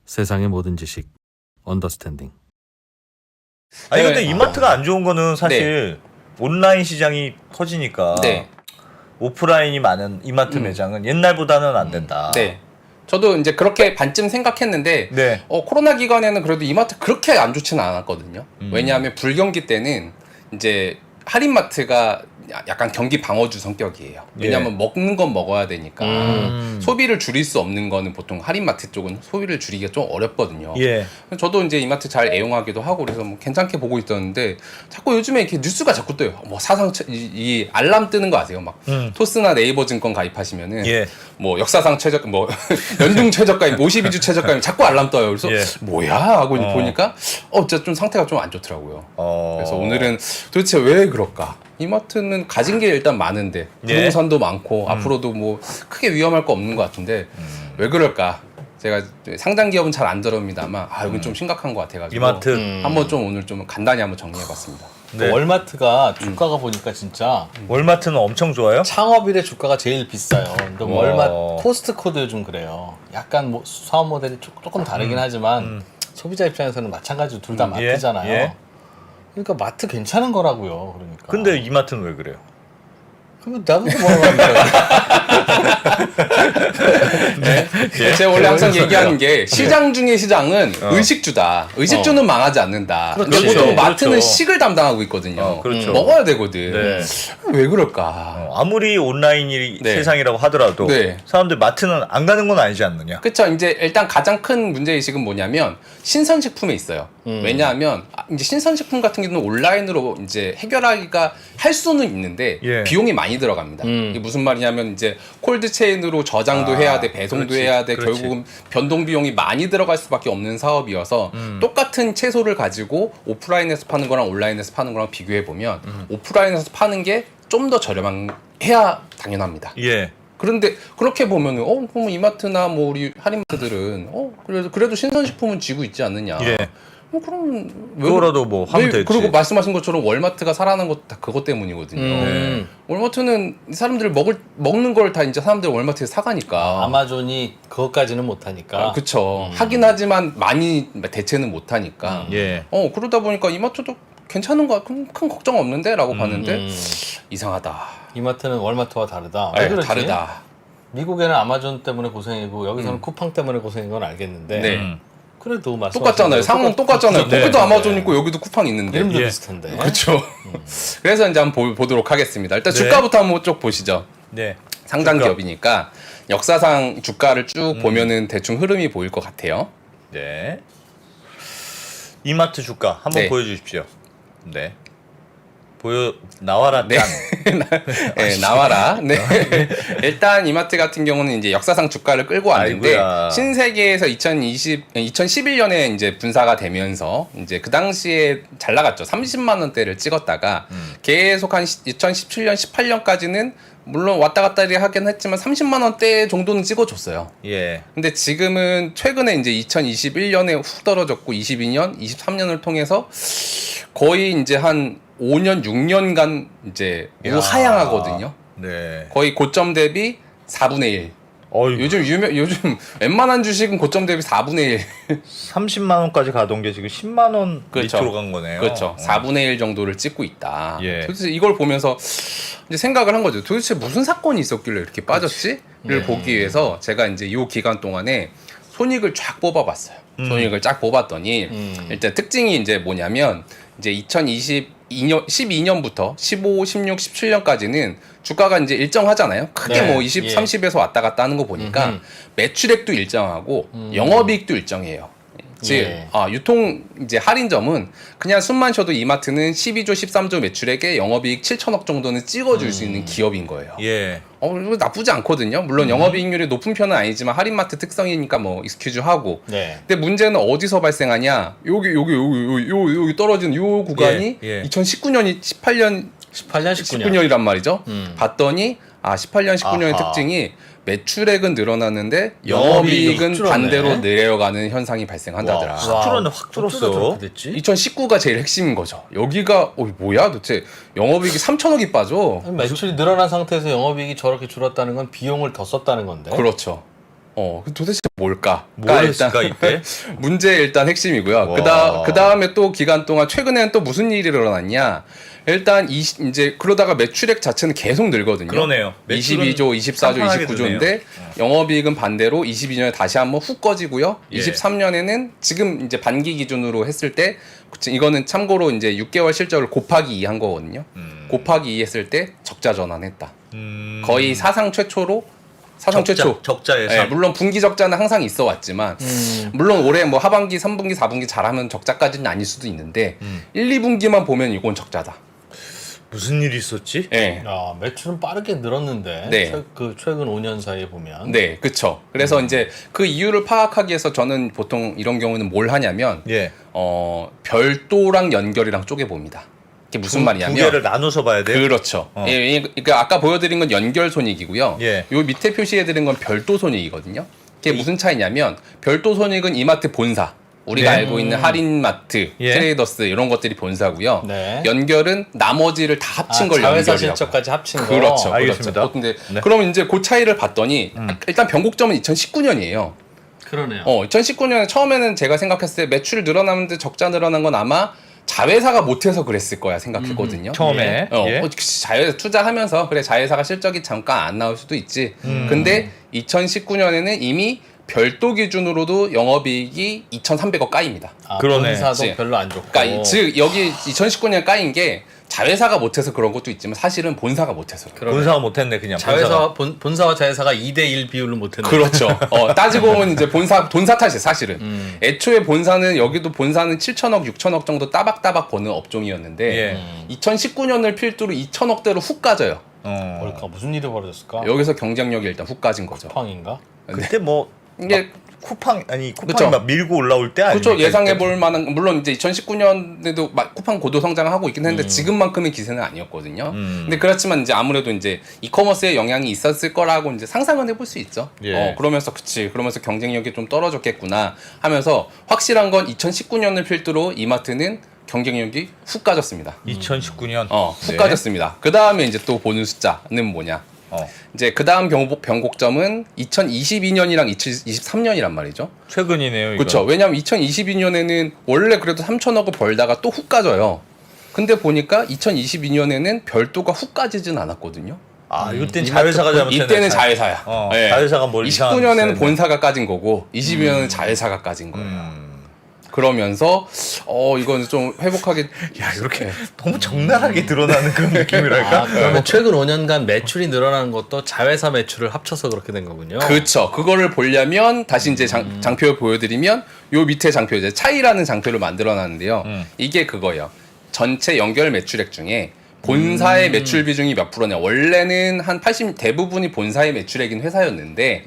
세상의 모든 지식 언더스탠딩. 아니 근데 이마트가 안 좋은 거는 사실 온라인 시장이 커지니까 오프라인이 많은 이마트 매장은 옛날보다는 안 된다. 네. 저도 이제 그렇게 반쯤 생각했는데 코로나 기간에는 그래도 이마트 그렇게 안 좋지는 않았거든요. 왜냐하면 불경기 때는 이제 할인마트가 약간 경기 방어주 성격이에요. 왜냐하면 먹는 건 먹어야 되니까 소비를 줄일 수 없는 거는 보통 할인마트 쪽은 소비를 줄이기가 좀 어렵거든요. 저도 이제 이마트 잘 애용하기도 하고 그래서 뭐 괜찮게 보고 있었는데 자꾸 요즘에 이렇게 뉴스가 자꾸 떠요. 뭐 이 알람 뜨는 거 아세요? 막 토스나 네이버 증권 가입하시면은 뭐 역사상 최저 뭐 연중 최저가임 52주 최저가임 자꾸 알람 떠요. 그래서 뭐야 하고 보니까 진짜 좀 상태가 좀 안 좋더라고요. 그래서 오늘은 도대체 왜 그럴까? 이마트는 가진 게 일단 많은데 부동산도 많고 앞으로도 뭐 크게 위험할 거 없는 것 같은데 왜 그럴까? 제가 상장 기업은 잘 안 들어옵니다만 이건 좀 심각한 것 같아가지고 이마트 한번 좀 오늘 좀 간단히 한번 정리해봤습니다. 월마트가 주가가 보니까 진짜 월마트는 엄청 좋아요? 창업일의 주가가 제일 비싸요. 근데 월마트 코스트코도 요즘 그래요. 약간 뭐 사업 모델이 조금 다르긴 하지만 소비자 입장에서는 마찬가지로 둘 다 마트잖아요. 그러니까 마트 괜찮은 거라고요. 그러니까. 근데 이마트는 왜 그래요? 그럼 나도 제가 원래 항상 얘기하는 게 시장 중의 시장은 의식주다. 의식주는 망하지 않는다. 근데 보통 마트는 식을 담당하고 있거든요. 먹어야 되거든. 왜 그럴까? 아무리 온라인이 세상이라고 하더라도 사람들 마트는 안 가는 건 아니지 않느냐? 그렇죠. 이제 일단 가장 큰 문제의식은 뭐냐면 신선식품에 있어요. 왜냐하면 이제 신선식품 같은 경우는 온라인으로 이제 해결하기가 할 수는 있는데 비용이 많이 들어갑니다. 이게 무슨 말이냐면 이제 콜드체인으로 저장도 해야 돼, 배송도 해야 돼. 결국은 변동 비용이 많이 들어갈 수밖에 없는 사업이어서 똑같은 채소를 가지고 오프라인에서 파는 거랑 온라인에서 파는 거랑 비교해 보면 오프라인에서 파는 게 좀 더 저렴해야 당연합니다. 그런데 그렇게 보면은 그럼 이마트나 뭐 우리 할인마트들은 그래도 신선식품은 쥐고 있지 않느냐. 그럼 그거라도 뭐 하면 되지. 그리고 말씀하신 것처럼 월마트가 살아난 것도 다 그것 때문이거든요. 월마트는 사람들 먹는 걸 다 이제 사람들 월마트에서 사가니까. 아마존이 그것까지는 못하니까. 그렇죠. 하긴 하지만 많이 대체는 못하니까. 그러다 보니까 이마트도 괜찮은 거 큰 걱정 없는데? 라고 봤는데 이상하다. 이마트는 월마트와 다르다. 왜 그렇지? 다르다. 미국에는 아마존 때문에 고생이고 여기서는 쿠팡 때문에 고생인 건 알겠는데 그래도 똑같잖아요. 상황 똑같잖아요. 거기도 아마존 있고 여기도 쿠팡 있는데. 이름도 비슷한데. 그렇죠. 그래서 이제 한번 보도록 하겠습니다. 일단 주가부터 한번 쭉 보시죠. 상장 기업이니까 역사상 주가를 쭉 보면은 대충 흐름이 보일 것 같아요. 이마트 주가 한번 보여주십시오. 나와라 짠. 나와라. 일단 이마트 같은 경우는 이제 역사상 주가를 끌고 왔는데 신세계에서 2011년에 이제 분사가 되면서 이제 그 당시에 잘 나갔죠. 30만 원대를 찍었다가 계속 한 2017년, 18년까지는 물론 왔다 갔다 하긴 했지만 30만 원대 정도는 찍어줬어요. 근데 지금은 최근에 이제 2021년에 훅 떨어졌고 22년, 23년을 통해서 거의 이제 한 5년, 6년간 이제 우하향하거든요. 거의 고점 대비 4분의 1. 요즘 웬만한 주식은 고점 대비 4분의 1. 30만 원까지 가던 게 지금 10만 원 밑으로 간 거네요. 그렇죠. 4분의 1 정도를 찍고 있다. 도대체 이걸 보면서 이제 생각을 한 거죠. 도대체 무슨 사건이 있었길래 이렇게 빠졌지?를 보기 위해서 제가 이제 이 기간 동안에 손익을 쫙 뽑아봤어요. 손익을 쫙 뽑았더니 일단 특징이 이제 뭐냐면 이제 12년부터 15, 16, 17년까지는 주가가 이제 일정하잖아요. 크게 뭐 20, 30에서 왔다 갔다 하는 거 보니까 매출액도 일정하고 영업이익도 일정해요. 즉, 유통 이제 할인점은 그냥 숨만 쉬어도 이마트는 12조, 13조 매출액에 영업이익 7천억 정도는 찍어줄 수 있는 기업인 거예요. 나쁘지 않거든요. 물론 영업이익률이 높은 편은 아니지만 할인마트 특성이니까 뭐 익스큐즈 하고. 근데 문제는 어디서 발생하냐? 여기 떨어지는 요 구간이 2019년이 19년이란 말이죠. 봤더니 18년, 19년의 특징이 매출액은 늘어났는데 영업이익은 반대로 내려가는 현상이 발생한다더라. 확 줄었어. 2019가 제일 핵심인 거죠. 여기가 뭐야 도대체 영업이익이 3천억이 빠져. 매출이 늘어난 상태에서 영업이익이 저렇게 줄었다는 건 비용을 더 썼다는 건데. 그렇죠. 도대체 뭘까? 뭐였을까 이때? 문제 일단 핵심이고요. 그 다음에 또 기간 동안 최근에는 또 무슨 일이 일어났냐? 일단 이제 그러다가 매출액 자체는 계속 늘거든요. 그러네요. 22조, 24조, 29조인데 영업이익은 반대로 22년에 다시 한번 훅 꺼지고요. 예. 23년에는 지금 이제 반기 기준으로 했을 때 이거는 참고로 이제 6개월 실적을 곱하기 2 한 거거든요. 곱하기 2 했을 때 적자 전환했다. 거의 사상 최초로 최초. 적자에서. 네, 물론 분기 적자는 항상 있어 왔지만 물론 올해 뭐 하반기, 3분기, 4분기 잘하면 적자까지는 아닐 수도 있는데 1, 2분기만 보면 이건 적자다. 무슨 일이 있었지? 네. 매출은 빠르게 늘었는데 네. 최근 5년 사이에 보면 네, 그렇죠. 그래서 이제 그 이유를 파악하기 위해서 저는 보통 이런 경우는 뭘 하냐면 예. 별도랑 연결이랑 쪼개 봅니다. 이게 무슨 말이냐면 두 개를 나눠서 봐야 돼요. 그렇죠. 예, 그러니까 아까 보여드린 건 연결 손익이고요. 예. 요 밑에 표시해드린 건 별도 손익이거든요. 이게 무슨 차이냐면 별도 손익은 이마트 본사. 우리가 네. 알고 있는 할인마트, 예. 트레이더스 이런 것들이 본사고요. 네. 연결은 나머지를 다 합친 걸 자회사 연결이라고. 실적까지 합친 거. 그렇죠. 알겠습니다. 그렇죠. 근데 네. 그러면 이제 그 차이를 봤더니 일단 변곡점은 2019년이에요. 그러네요. 2019년에 처음에는 제가 생각했을 때 매출 늘어나는데 적자 늘어난 건 아마 자회사가 못해서 그랬을 거야 생각했거든요. 처음에. 예. 자회사 투자하면서 그래 자회사가 실적이 잠깐 안 나올 수도 있지. 근데 2019년에는 이미 별도 기준으로도 영업이익이 2,300억 까입니다. 그러네. 본사도 그치. 별로 안 좋고. 그러니까 즉 여기 2019년 까인 게 자회사가 못해서 그런 것도 있지만 사실은 본사가 못해서 그래요. 본사가 못했네 그냥. 자회사 본사와 자회사가 2대1 비율로 못했네. 그렇죠. 따지고 보면 이제 본사 탓이에요, 사실은. 애초에 본사는 여기도 본사는 7천억, 6천억 정도 따박따박 버는 업종이었는데 예. 2019년을 필두로 2천억대로 훅 까져요. 뭘까? 무슨 일이 벌어졌을까? 여기서 경쟁력이 일단 훅 까진 거죠. 쿠팡인가? 그때 뭐 이게 쿠팡이 그쵸. 막 밀고 올라올 때 아니에요? 그렇죠. 예상해 볼 만한 물론 이제 2019년에도 쿠팡 고도 성장하고 있긴 했는데 지금만큼의 기세는 아니었거든요. 근데 그렇지만 이제 아무래도 이제 이커머스의 영향이 있었을 거라고 이제 상상은 해볼 수 있죠. 예. 그러면서 경쟁력이 좀 떨어졌겠구나 하면서 확실한 건 2019년을 필두로 이마트는 경쟁력이 훅 까졌습니다. 2019년. 훅 까졌습니다. 그 다음에 이제 또 보는 숫자는 뭐냐? 이제 그 다음 변곡점은 2022년이랑 2023년이란 말이죠. 최근이네요. 이거. 그렇죠. 왜냐하면 2022년에는 원래 그래도 3천억을 벌다가 또 훅 까져요. 근데 보니까 2022년에는 별도가 훅 까지진 않았거든요. 이때는 자회사가 잘못했네. 이때는 자회사야. 네. 자회사가 뭘 이상한 29년에는 본사가 까진 거고 22년은 자회사가 까진 거예요. 그러면서 이건 좀 회복하기 이렇게 너무 적나라하게 드러나는 그런 느낌이랄까? 그러면 최근 5년간 매출이 늘어나는 것도 자회사 매출을 합쳐서 그렇게 된 거군요. 그렇죠. 그거를 보려면 다시 이제 장표를 보여드리면 요 밑에 장표 이제 차이라는 장표를 만들어놨는데요. 이게 그거예요. 전체 연결 매출액 중에 본사의 매출 비중이 몇 프로냐. 원래는 한 80 대부분이 본사의 매출액인 회사였는데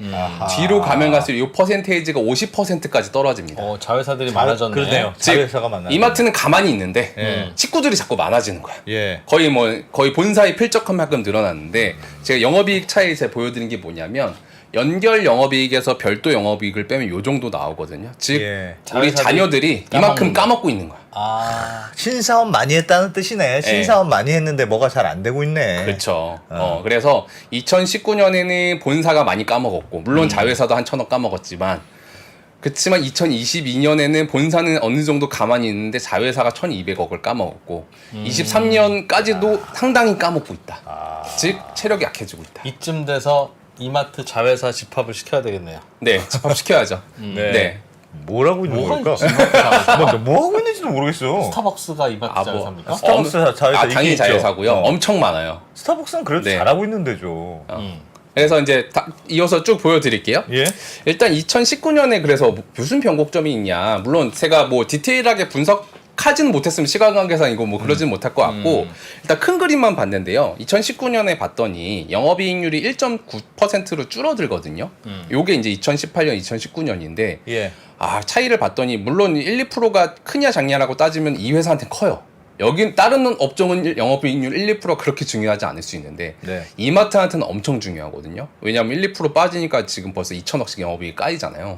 뒤로 가면 갈수록 이 퍼센테이지가 50%까지 떨어집니다. 자회사들이 많아졌네. 그러네요. 자회사가 많아요. 이마트는 가만히 있는데 식구들이 자꾸 많아지는 거야. 예. 거의 본사의 필적한 만큼 늘어났는데 제가 영업이익 차이 제가 보여드린 게 뭐냐면 연결 영업이익에서 별도 영업이익을 빼면 요 정도 나오거든요. 즉 우리 자녀들이 이만큼 까먹고 있는 거야. 신사업 많이 했다는 뜻이네. 신사업 많이 했는데 뭐가 잘 안 되고 있네. 그렇죠. 그래서 2019년에는 본사가 많이 까먹었고 물론 자회사도 한 1,000억 까먹었지만 그렇지만 2022년에는 본사는 어느 정도 가만히 있는데 자회사가 1,200억을 까먹었고 23년까지도 상당히 까먹고 있다. 즉 체력이 약해지고 있다. 이쯤 돼서 이마트 자회사 집합을 시켜야 되겠네요. 네, 집합시켜야죠. 네. 뭘 하고 있는 걸까? 뭐 하고 있는지도 모르겠어. 스타벅스가 이마트 자회사입니까? 스타벅스 자회사 당연히 자회사고요. 엄청 많아요. 스타벅스는 그래도 잘하고 있는데죠. 그래서 이제 이어서 쭉 보여드릴게요. 예. 일단 2019년에 그래서 무슨 변곡점이 있냐. 물론 제가 뭐 디테일하게 분석하지는 못했으면 시간 관계상 이거 뭐 그러지는 못할 것 같고 일단 큰 그림만 봤는데요. 2019년에 봤더니 영업이익률이 1.9%로 줄어들거든요. 요게 이제 2018년, 2019년인데 차이를 봤더니 물론 1, 2%가 크냐 작냐라고 따지면 이 회사한테 커요. 여긴 다른 업종은 영업이익률 1, 2%가 그렇게 중요하지 않을 수 있는데 이마트한테는 엄청 중요하거든요. 왜냐하면 1, 2% 빠지니까 지금 벌써 2천억씩 영업이익이 까이잖아요.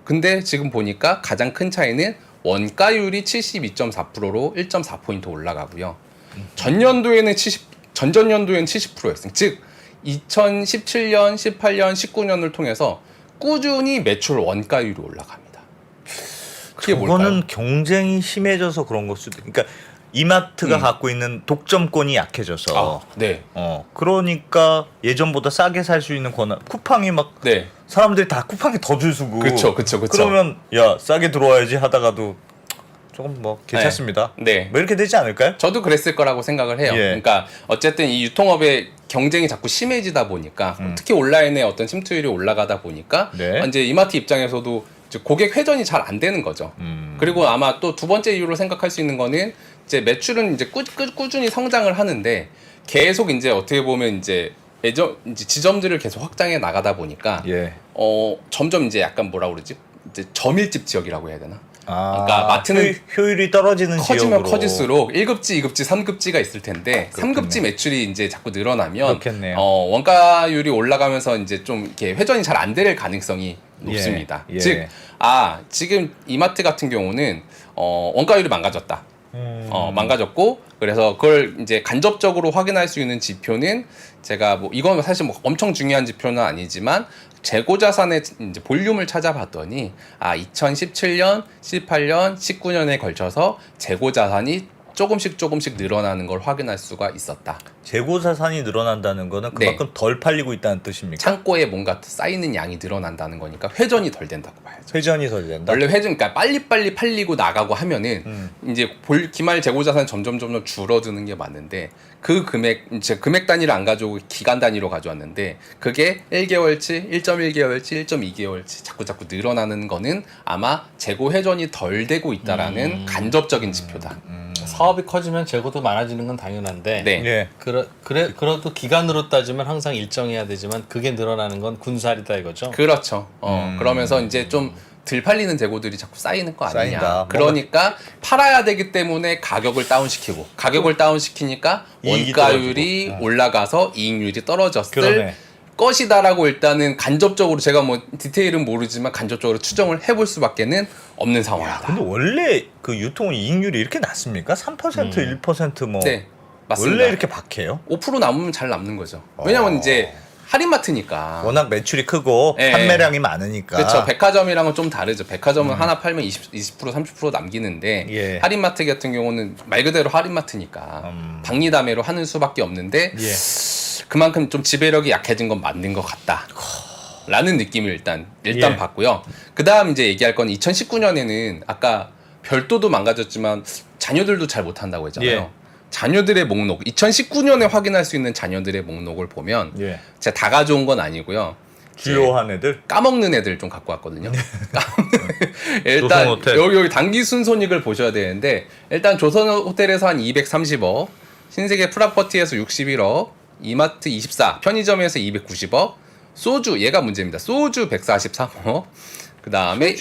근데 지금 보니까 가장 큰 차이는 원가율이 72.4%로 1.4포인트 올라가고요. 전년도에는 70%였어요. 즉 2017년, 18년, 19년을 통해서 꾸준히 매출 원가율이 올라갑니다. 그게 그거는 뭘까요? 경쟁이 심해져서 그런 걸 수도. 그러니까 이마트가 갖고 있는 독점권이 약해져서. 네. 그러니까 예전보다 싸게 살 수 있는 권한. 쿠팡이 막 네. 사람들이 다 쿠팡에 더 줄 서고. 그쵸. 그러면 야 싸게 들어와야지 하다가도 조금 뭐 괜찮습니다. 네. 뭐 이렇게 되지 않을까요? 저도 그랬을 거라고 생각을 해요. 예. 그러니까 어쨌든 이 유통업의 경쟁이 자꾸 심해지다 보니까 특히 온라인의 어떤 침투율이 올라가다 보니까 네. 이제 이마트 입장에서도 이제 고객 회전이 잘 안 되는 거죠. 그리고 아마 또 두 번째 이유로 생각할 수 있는 거는 이제 매출은 이제 꾸준히 성장을 하는데 계속 이제 어떻게 보면 이제 이제 지점들을 계속 확장해 나가다 보니까 예. 점점 이제 약간 뭐라 그러지? 이제 저밀집 지역이라고 해야 되나? 아, 그러니까 마트는 효율이 떨어지는 커지면 지역으로. 커질수록 1급지, 2급지, 3급지가 있을 텐데 그렇겠네. 3급지 매출이 이제 자꾸 늘어나면 그렇겠네요. 원가율이 올라가면서 이제 좀 이렇게 회전이 잘 안 될 가능성이 높습니다. 예. 즉, 지금 이마트 같은 경우는 원가율이 망가졌다. 망가졌고 그래서 그걸 이제 간접적으로 확인할 수 있는 지표는 제가 뭐 이건 사실 뭐 엄청 중요한 지표는 아니지만 재고 자산의 이제 볼륨을 찾아봤더니 2017년, 18년, 19년에 걸쳐서 재고 자산이 조금씩 늘어나는 걸 확인할 수가 있었다. 재고 자산이 늘어난다는 거는 그만큼 덜 팔리고 있다는 뜻입니까? 창고에 뭔가 쌓이는 양이 늘어난다는 거니까 회전이 덜 된다고 봐야죠. 회전이 덜 된다. 원래 회전, 그러니까 빨리빨리 팔리고 나가고 하면은 이제 기말 재고 자산이 점점 줄어드는 게 맞는데 그 금액, 이제 금액 단위를 안 가져오고 기간 단위로 가져왔는데 그게 1개월치, 1.1개월치, 1.2개월치 자꾸 늘어나는 거는 아마 재고 회전이 덜 되고 있다라는 간접적인 지표다. 사업이 커지면 재고도 많아지는 건 당연한데 네. 예. 그래도 기간으로 따지면 항상 일정해야 되지만 그게 늘어나는 건 군살이다 이거죠. 그렇죠. 그러면서 이제 좀 덜 팔리는 재고들이 자꾸 쌓이는 거 아니냐. 쌓인다. 그러니까 팔아야 되기 때문에 가격을 다운시키고 가격을 다운시키니까 이익이 원가율이 올라가서 이익률이 떨어졌을 그러네. 것이다라고 일단은 간접적으로 제가 뭐 디테일은 모르지만 간접적으로 추정을 해볼 수밖에는 없는 상황이다. 근데 원래 그 유통 이익률이 이렇게 낮습니까? 3%, 1% 뭐. 네, 맞습니다. 원래 이렇게 박해요? 5% 남으면 잘 남는 거죠. 왜냐면 이제 할인마트니까. 워낙 매출이 크고 네. 판매량이 많으니까. 그렇죠. 백화점이랑은 좀 다르죠. 백화점은 하나 팔면 20%, 30% 남기는데 예. 할인마트 같은 경우는 말 그대로 할인마트니까 박리담회로 하는 수밖에 없는데 예. 그만큼 좀 지배력이 약해진 건 맞는 것 같다. 라는 느낌을 일단 예. 받고요. 그 다음 이제 얘기할 건 2019년에는 아까 별도도 망가졌지만 자녀들도 잘 못한다고 했잖아요. 예. 자녀들의 목록, 2019년에 확인할 수 있는 자녀들의 목록을 보면 예. 제가 다 가져온 건 아니고요. 주요한 애들. 까먹는 애들 좀 갖고 왔거든요. 일단 조선호텔. 여기 단기 순손익을 보셔야 되는데 일단 조선호텔에서 한 230억, 신세계 프라퍼티에서 61억, 이마트 24, 편의점에서 290억, 소주 얘가 문제입니다. 소주 143억. 그 다음에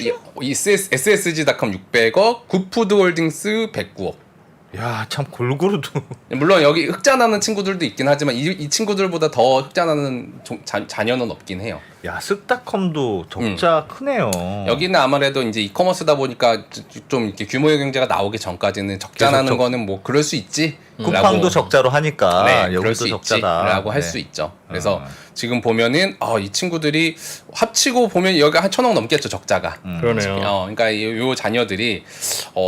SSG닷컴 600억, 굿푸드홀딩스 109억. 야, 참 골고루도. 물론 여기 흑자 나는 친구들도 있긴 하지만 이 친구들보다 더 흑자 나는 자녀는 없긴 해요. 야, 쓱닷컴도 적자 크네요. 여기는 아무래도 이제 이커머스다 보니까 좀 이렇게 규모의 경제가 나오기 전까지는 적자 나는 거는 뭐 그럴 수 있지. 쿠팡도 적자로 하니까 네, 그럴 여기도 수 적자다. 있지라고 할 네. 수 있죠. 그래서 지금 보면은 이 친구들이 합치고 보면 여기 한 1,000억 넘겠죠 적자가. 그러네요. 그러니까 요 자녀들이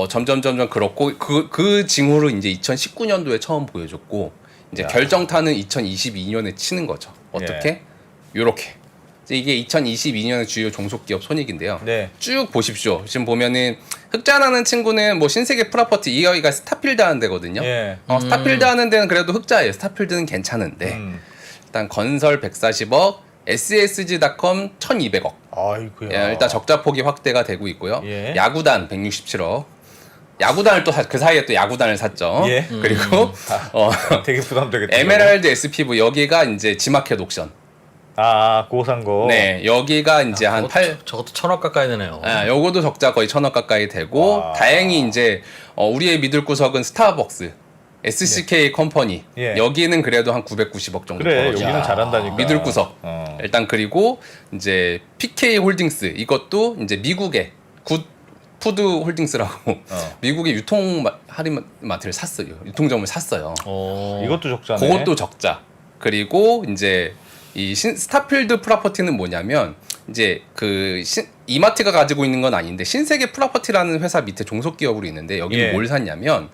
점점 그렇고 그 징후를 이제 2019년도에 처음 보여줬고 이제 결정타는 2022년에 치는 거죠. 어떻게? 요렇게. 이게 2022년의 주요 종속기업 손익인데요. 네. 쭉 보십시오. 지금 보면은 흑자 나는 친구는 뭐 신세계 프라퍼티 여기가 스타필드 하는 데거든요. 예. 스타필드 하는 데는 그래도 흑자예요. 스타필드는 괜찮은데 일단 건설 140억, SSG닷컴 1,200억. 아이고야. 일단 적자 폭이 확대가 되고 있고요. 예. 야구단 167억. 야구단을 또 그 사이에 또 야구단을 샀죠. 예. 그리고 되게 부담되겠다. 에메랄드 SPV 여기가 이제 지마켓 옥션. 고산 거. 네, 여기가 이제 한 8. 저것도 1,000억 가까이 되네요. 요거도 적자 거의 1,000억 가까이 되고 와. 다행히 이제 우리의 믿을 구석은 스타벅스, SCK 컴퍼니 예. 여기는 그래도 한 990억 정도 그래, 벌어져요. 여기는 잘한다니까. 믿을 구석. 일단 그리고 이제 PK 홀딩스 이것도 이제 미국의 푸드 홀딩스라고 미국의 유통 할인마트를 샀어요. 유통점을 샀어요. 이것도 적자네. 그것도 적자. 그리고 이제 이 스타필드 프로퍼티는 뭐냐면 이제 그 이마트가 가지고 있는 건 아닌데 신세계 프로퍼티라는 회사 밑에 종속 기업으로 있는데 여기는 예. 뭘 샀냐면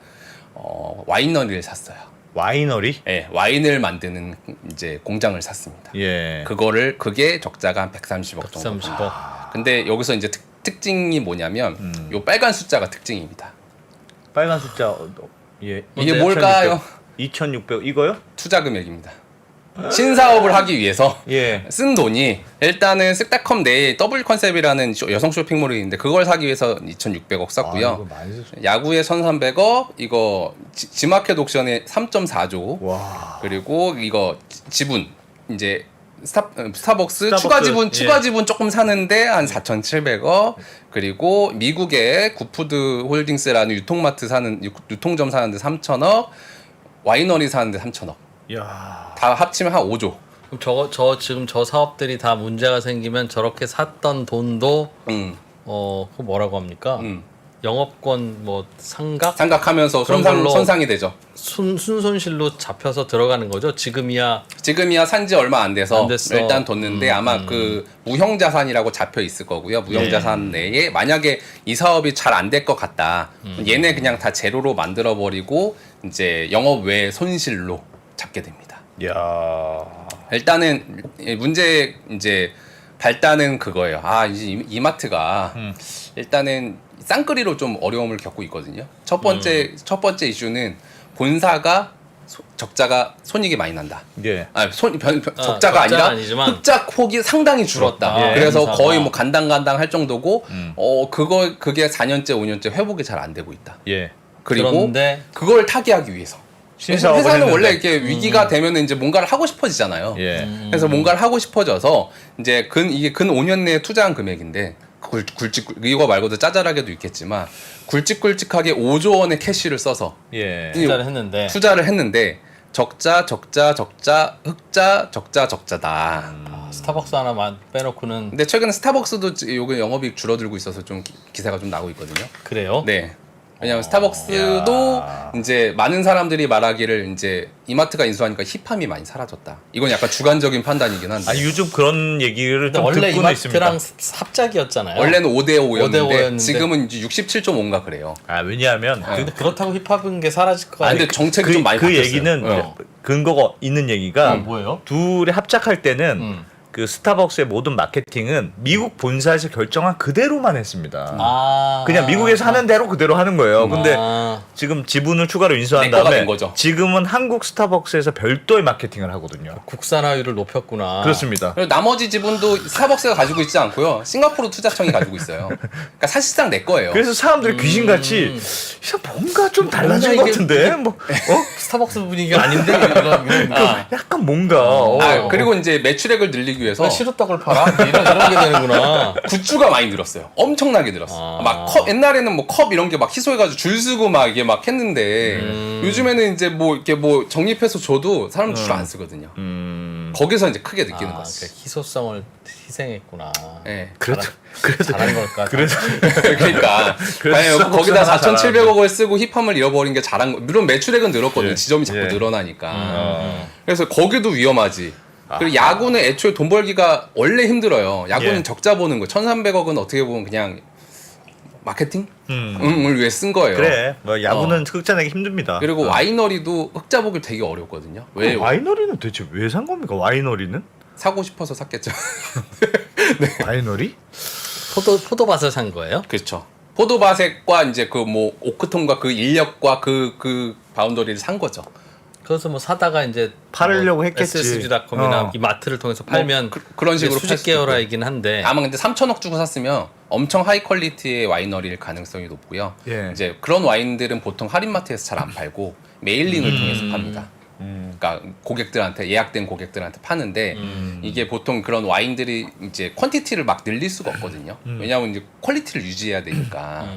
와이너리를 샀어요. 와이너리? 예, 와인을 만드는 이제 공장을 샀습니다. 예. 그게 적자가 한 130억 정도. 130억. 근데 여기서 이제 특징이 뭐냐면 요 빨간 숫자가 특징입니다. 빨간 숫자 예. 이게 뭘까요? 2,600 이거요? 투자 금액입니다. 신사업을 하기 위해서 예. 쓴 돈이 일단은 쓱닷컴 내에 더블 컨셉이라는 여성 쇼핑몰이 있는데 그걸 사기 위해서 2,600억 썼고요. 아, 이거 많이 썼죠. 야구에 1,300억, 이거 지마켓 옥션에 3.4조, 와. 그리고 이거 지분 이제 스타벅스 스타벅스, 추가 지분 예. 추가 지분 조금 사는데 한 4,700억, 그리고 미국의 굿푸드 홀딩스라는 유통점 사는데 3,000억, 와이너리 사는데 3,000억. 야. 다 합치면 한 5조. 그럼 지금 저 사업들이 다 문제가 생기면 저렇게 샀던 돈도 그거 뭐라고 합니까? 영업권 뭐 상각하면서 그런 걸로 손상이 되죠. 순손실로 잡혀서 들어가는 거죠. 지금이야 산지 얼마 안 돼서 안 됐어. 일단 뒀는데 아마 그 무형자산이라고 잡혀 있을 거고요. 무형자산 내에 만약에 이 사업이 잘 안 될 것 같다. 얘네 그냥 다 제로로 만들어 버리고 이제 영업 외 손실로 잡게 됩니다. 야. 일단은 문제 이제 발단은 그거예요. 아 이제 이마트가 일단은 쌍끌이로 좀 어려움을 겪고 있거든요. 첫 번째 이슈는 본사가 적자가 손익이 많이 난다. 예. 적자가 아니라 아니지만 흑자 폭이 상당히 줄었다. 예. 그래서 본사가. 거의 뭐 간당간당 할 정도고 그게 4년째 5년째 회복이 잘 안 되고 있다. 예. 그리고 그런데 그걸 타개하기 위해서 신사업을 회사는 했는데. 원래 이렇게 위기가 되면 이제 뭔가를 하고 싶어지잖아요. 예. 그래서 뭔가를 하고 싶어져서 이제 이게 근 5년 내에 투자한 금액인데 이거 말고도 짜잘하게도 있겠지만 굵직굵직하게 5조 원의 캐시를 써서 예. 투자를 했는데 적자다. 스타벅스 하나만 빼놓고는 근데 최근에 스타벅스도 요게 영업이익 줄어들고 있어서 좀 기사가 좀 나오고 있거든요. 그래요? 네. 왜냐면 스타벅스도 이제 많은 사람들이 말하기를 이제 이마트가 인수하니까 힙함이 많이 사라졌다. 이건 약간 주관적인 판단이긴 한데. 아니 요즘 그런 얘기를 좀 원래 듣고는 있습니다. 이마트랑 합작이었잖아요. 원래는 5대5였는데 5대5였는데 지금은 이제 67.5인가 그래요. 아 왜냐하면 근데 그렇다고 힙합인 게 사라질 거 근데 아니에요? 정책이 좀 많이 그 바뀌었어요. 얘기는 근거가 있는 얘기가 뭐예요? 둘이 합작할 때는 그 스타벅스의 모든 마케팅은 미국 본사에서 결정한 그대로만 했습니다. 그냥 미국에서 하는 대로 그대로 하는 거예요. 근데 지금 지분을 추가로 인수한 내 거가 다음에 된 거죠. 지금은 한국 스타벅스에서 별도의 마케팅을 하거든요. 국산화율을 높였구나. 그렇습니다. 그리고 나머지 지분도 스타벅스가 가지고 있지 않고요. 싱가포르 투자청이 가지고 있어요. 그러니까 사실상 내 거예요. 그래서 사람들이 귀신같이 뭔가 좀 달라진 것 같은데 뭐 스타벅스 분위기가 아닌데 이런 약간 뭔가 그리고 이제 매출액을 늘리기 위해서 시루떡을 팔아? 이런 게 되는구나. 굿즈가 많이 늘었어요. 엄청나게 늘었어. 막 옛날에는 뭐 컵 이런 게 막 희소해가지고 줄 서고 막 이게 막 했는데 요즘에는 이제 뭐 이렇게 뭐 적립해서 줘도 사람들 줄 안 쓰거든요. 거기서 이제 크게 느끼는 거지. 그러니까 희소성을 희생했구나. 네. 그래도 잘한 걸까? 그래서 그러니까 아니, 거기다 4,700억을 쓰고 힙함을 잃어버린 게 잘한 거. 물론 매출액은 늘었거든요. 예. 지점이 자꾸 예. 늘어나니까. 그래서 거기도 위험하지. 그리고 야구는 애초에 돈 벌기가 원래 힘들어요. 야구는 예. 적자 보는 거. 1,300억은 어떻게 보면 그냥 마케팅? 을 위해 쓴 거예요. 그래 뭐 야구는 흑자 내기 힘듭니다. 그리고 와이너리도 흑자 보기 되게 어렵거든요. 왜 와이너리는 대체 왜 산 겁니까? 와이너리는? 사고 싶어서 샀겠죠. 와이너리? 포도밭을 산 거예요? 그렇죠. 포도바색과 이제 그 뭐 오크통과 그 인력과 그 바운더리를 산 거죠. 그래서 뭐 사다가 이제 팔으려고 했겠지. SSG닷컴이나 이 마트를 통해서 팔면 그런 식으로 수직 팔 수도 있고요. 계열화이긴 한데 아마 근데 3,000억 주고 샀으면 엄청 하이 퀄리티의 와이너리일 가능성이 높고요. 예. 이제 그런 와인들은 보통 할인마트에서 잘 안 팔고 메일링을 통해서 팝니다. 그러니까 고객들한테 예약된 고객들한테 파는데 이게 보통 그런 와인들이 이제 퀀티티를 막 늘릴 수가 없거든요. 왜냐하면 이제 퀄리티를 유지해야 되니까.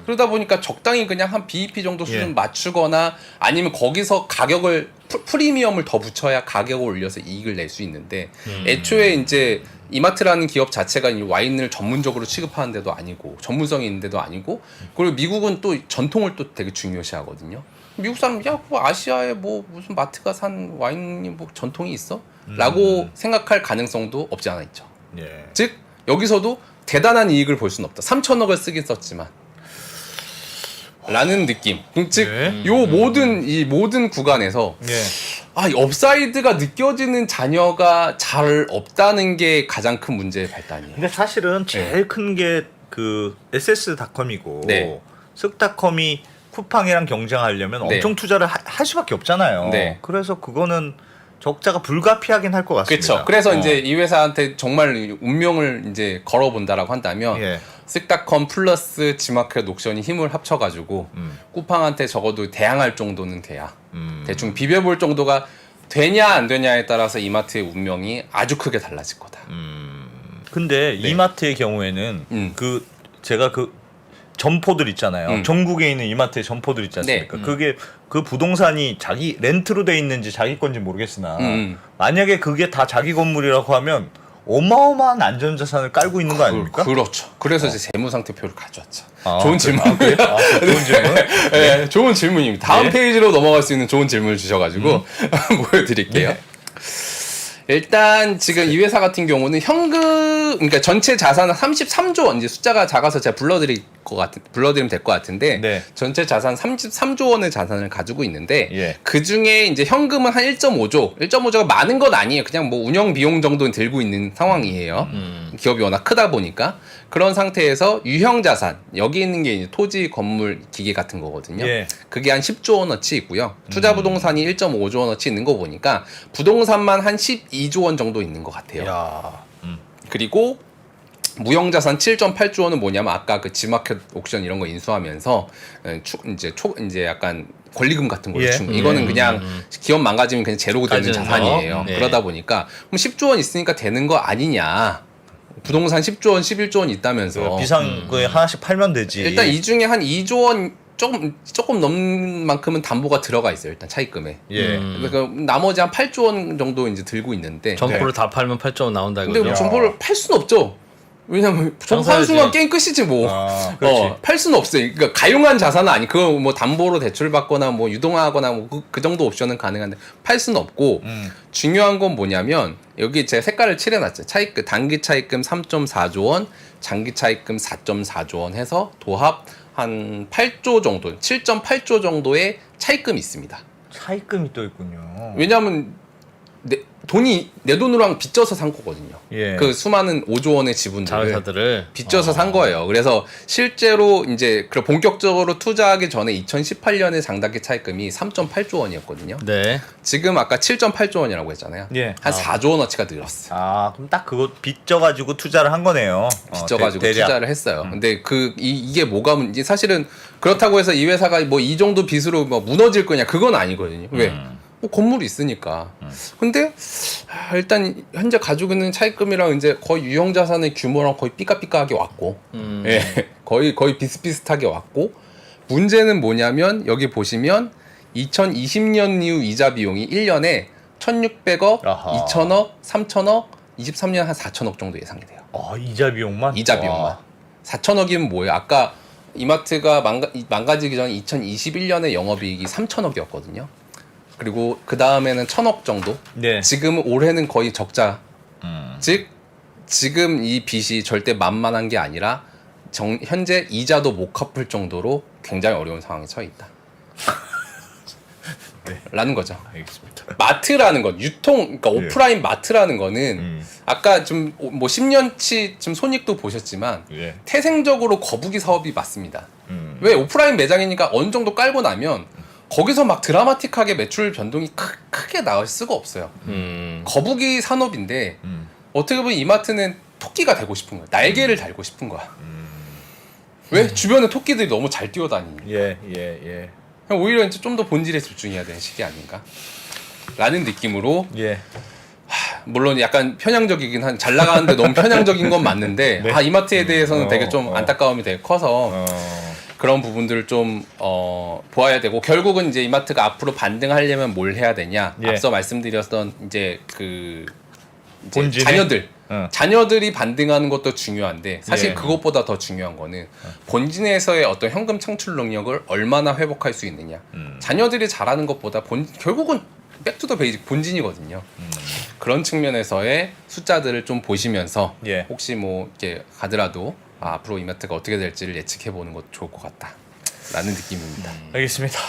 그러다 보니까 적당히 그냥 한 BEP 정도 수준 예. 맞추거나 아니면 거기서 가격을 프리미엄을 더 붙여야 가격을 올려서 이익을 낼 수 있는데 애초에 이제 이마트라는 기업 자체가 이 와인을 전문적으로 취급하는 데도 아니고 전문성이 있는 데도 아니고 그리고 미국은 또 전통을 또 되게 중요시하거든요. 미국 사람 뭐 아시아에 뭐 무슨 마트가 산 와인이 뭐 전통이 있어? 라고 생각할 가능성도 없지 않아 있죠. 예. 즉 여기서도 대단한 이익을 볼 수는 없다. 3천억을 쓰긴 썼지만. 라는 느낌. 즉, 요 모든 구간에서 이 업사이드가 느껴지는 자녀가 잘 없다는 게 가장 큰 문제의 발단이에요. 근데 사실은 제일 큰 게 그 SS.com이고 쓱닷컴이 쿠팡이랑 경쟁하려면 엄청 투자를 할 수밖에 없잖아요. 그래서 그거는 적자가 불가피하긴 할 것 같습니다. 그렇죠. 그래서 이제 이 회사한테 정말 운명을 이제 걸어본다라고 한다면 쓱닷컴 플러스 지마켓 옥션이 힘을 합쳐가지고 쿠팡한테 적어도 대항할 정도는 돼야 대충 비벼볼 정도가 되냐 안 되냐에 따라서 이마트의 운명이 아주 크게 달라질 거다. 근데 이마트의 경우에는 그 제가 그 점포들 있잖아요. 전국에 있는 이마트의 점포들 있지 않습니까? 그게 그 부동산이 자기 렌트로 돼 있는지 자기 건지 모르겠으나 만약에 그게 다 자기 건물이라고 하면 어마어마한 안전자산을 깔고 있는 거 아닙니까? 그렇죠. 그래서 이제 재무상태표를 가져왔죠. 좋은 질문. 좋은 질문? 네, 좋은 질문입니다. 다음 페이지로 넘어갈 수 있는 좋은 질문을 주셔가지고 보여드릴게요. 일단 지금 이 회사 같은 경우는 현금, 그러니까 전체 자산은 33조 원, 이제 숫자가 작아서 제가 불러드리면 될 것 같은데 전체 자산 33조 원의 자산을 가지고 있는데 그 중에 이제 현금은 한 1.5조가 많은 건 아니에요. 그냥 뭐 운영 비용 정도는 들고 있는 상황이에요. 기업이 워낙 크다 보니까. 그런 상태에서 유형 자산, 여기 있는 게 이제 토지, 건물, 기계 같은 거거든요. 그게 한 10조 원어치 있고요. 투자 부동산이 1.5조 원어치 있는 거 보니까 부동산만 한 12조 원 정도 있는 것 같아요. 그리고 무형 자산 7.8조 원은 뭐냐면 아까 그 지마켓 옥션 이런 거 인수하면서 이제 약간 권리금 같은 거 이거는 그냥 기업 망가지면 그냥 제로 되는 자산이에요. 그러다 보니까 그럼 10조 원 있으니까 되는 거 아니냐. 부동산 10조 원, 11조 원 있다면서 비상구에 하나씩 팔면 되지. 일단 이 중에 한 2조 원 조금 넘는 만큼은 담보가 들어가 있어요. 일단 차입금에. 그러니까 나머지 한 8조 원 정도 이제 들고 있는데 점포를 다 팔면 8조 원 나온다 이거죠. 근데 점포를 팔 수는 없죠. 왜냐면 점포 한 순간 게임 끝이지 뭐. 팔 수는 없어요. 그러니까 가용한 자산은 아니. 그거 뭐 담보로 대출 받거나 뭐 유동화하거나 뭐 그 정도 옵션은 가능한데 팔 수는 없고 중요한 건 뭐냐면 여기 제가 색깔을 칠해놨죠. 차입금 단기 차입금 3.4조 원, 장기 차입금 4.4조 원 해서 도합 한 8조 정도, 7.8조 정도의 차입금이 있습니다. 차입금이 또 있군요. 왜냐하면 돈이 내 돈으로 빚져서 산 거거든요. 그 수많은 5조 원의 지분들을 빚져서 산 거예요. 그래서 실제로 이제 본격적으로 투자하기 전에 2018년에 장단기 차입금이 3.8조 원이었거든요. 지금 아까 7.8조 원이라고 했잖아요. 한 4조 원어치가 늘었어요. 그럼 딱 그거 빚져가지고 투자를 한 거네요. 빚져가지고 투자를 했어요. 근데 이게 뭐가 문제? 사실은 그렇다고 해서 이 회사가 뭐 이 정도 빚으로 뭐 무너질 거냐? 그건 아니거든요. 왜? 뭐 건물이 있으니까. 근데 일단 현재 가지고 있는 차입금이랑 이제 거의 유형 자산의 규모랑 거의 삐까삐까하게 왔고, 거의 비슷비슷하게 왔고, 문제는 뭐냐면 여기 보시면 2020년 이후 이자 비용이 1년에 1,600억, 2,000억, 3,000억, 23년 한 4,000억 정도 예상이 돼요. 이자 비용만? 이자 비용만. 4,000억이면 뭐예요? 아까 이마트가 망가지기 전 2021년에 영업이익이 3,000억이었거든요. 그리고 그 다음에는 1,000억 정도. 지금 올해는 거의 적자. 즉 지금 이 빚이 절대 만만한 게 아니라 현재 이자도 못 갚을 정도로 굉장히 어려운 상황에 처해 있다. 라는 거죠. 알겠습니다. 마트라는 건 그러니까 오프라인 마트라는 거는 아까 좀 뭐 10년치 좀 손익도 보셨지만 태생적으로 거북이 사업이 맞습니다. 왜 오프라인 매장이니까 어느 정도 깔고 나면 거기서 막 드라마틱하게 매출 변동이 크게 나올 수가 없어요. 거북이 산업인데 어떻게 보면 이마트는 토끼가 되고 싶은 거야. 날개를 달고 싶은 거야. 왜? 주변에 토끼들이 너무 잘 뛰어다니니. 오히려 이제 좀 더 본질에 집중해야 되는 시기 아닌가? 라는 느낌으로 물론 약간 편향적이긴 잘 나가는데 너무 편향적인 건 맞는데 이마트에 대해서는 되게 좀 안타까움이 되게 커서 그런 부분들을 좀 보아야 되고 결국은 이제 이마트가 앞으로 반등하려면 뭘 해야 되냐? 앞서 말씀드렸던 이제 이제 자녀들이 반등하는 것도 중요한데 사실 그것보다 더 중요한 거는 본진에서의 어떤 현금 창출 능력을 얼마나 회복할 수 있느냐. 자녀들이 잘하는 것보다 결국은 백투더 베이직 본진이거든요. 그런 측면에서의 숫자들을 좀 보시면서 예. 혹시 뭐 이렇게 가더라도 앞으로 이마트가 어떻게 될지를 예측해 보는 것도 좋을 것 같다라는 느낌입니다. 알겠습니다.